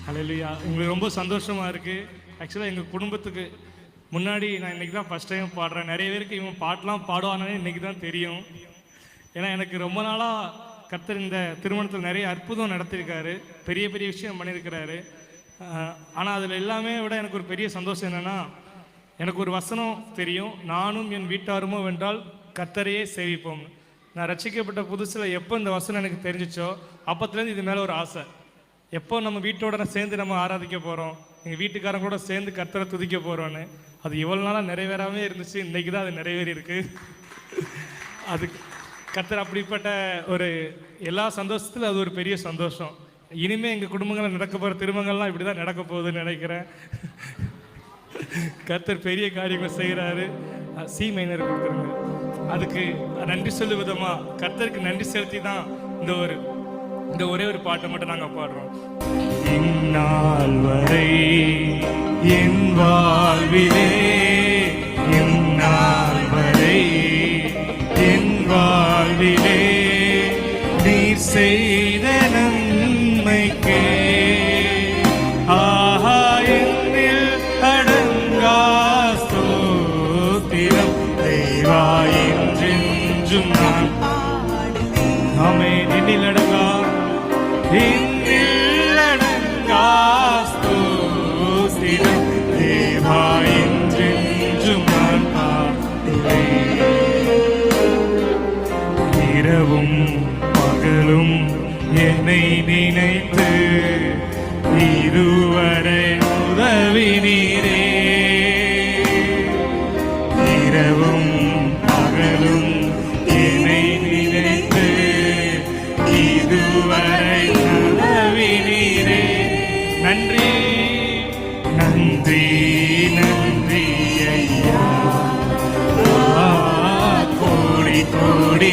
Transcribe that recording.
ஹல்லேலூயா. எங்களுக்கு ரொம்ப சந்தோஷமாக இருக்குது. ஆக்சுவலாக எங்கள் குடும்பத்துக்கு முன்னாடி நான் இன்றைக்கி தான் ஃபஸ்ட் டைம் பாடுறேன். நிறைய பேருக்கு இவன் பாட்டெலாம் பாடுவானே இன்றைக்கி தான் தெரியும். ஏன்னா எனக்கு ரொம்ப நாளாக கர்த்தர் இந்த திருமணத்தில் நிறைய அற்புதம் நடத்தியிருக்காரு, பெரிய பெரிய விஷயம் பண்ணியிருக்கிறாரு. ஆனால் அதில் எல்லாமே விட எனக்கு ஒரு பெரிய சந்தோஷம் என்னென்னா, எனக்கு ஒரு வசனம் தெரியும், நானும் என் வீட்டாருமோ வென்றால் கர்த்தரையே சேவிப்போம். நான் ரட்சிக்கப்பட்ட புதுசில் எப்போ இந்த வசனம் எனக்கு தெரிஞ்சிச்சோ அப்போத்துலேருந்து இது மேலே ஒரு ஆசை. எப்போ நம்ம வீட்டோட சேர்ந்து நம்ம ஆராதிக்க போகிறோம், எங்கள் வீட்டுக்காரங்க கூட சேர்ந்து கர்த்தரை துதிக்க போகிறோன்னு. அது இவ்வளோ நாளாக நிறைவேறாமே இருந்துச்சு, இன்றைக்கி தான் அது நிறைவேறி இருக்குது. அதுக்கு கர்த்தர் அப்படிப்பட்ட ஒரு எல்லா சந்தோஷத்தில் அது ஒரு பெரிய சந்தோஷம். இனிமேல் எங்கள் குடும்பங்களில் நடக்க போகிற திருமணங்கள்லாம் இப்படி தான் நடக்க போகுதுன்னு நினைக்கிறேன். கர்த்தர் பெரிய காரியங்கள் செய்கிறாரு. சி மைனர் கொடுத்துருங்க. அதுக்கு நன்றி சொல்லும் விதமாக கர்த்தருக்கு நன்றி செலுத்தி தான் இந்த ஒரே ஒரு பாட்டை மட்டும் நாங்கள் பாடுறோம். இந்நாள் வரை என் வாழ்விலே, இந்நாள் வரை என் வாழ்விலே நீர் செய்த நன்மைக்கே ஆஹா என்னில் அடங்கா ஸ்தோத்திரம் தேவா என்றென்றும் நான் ஆமென். என்னில் அடங்கா ஸ்தோத்திரம் தேவா என்றென்றும் நான் பாடுவேன். இரவும் பகலும் என்னை நினைத்து இதுவரை உதவினீரே. இரவும் பகலும் என்னை நினைத்து இதுவரை உதவினீரே. நன்றி நன்றி நன்றி ஐயா, கோடி கோடி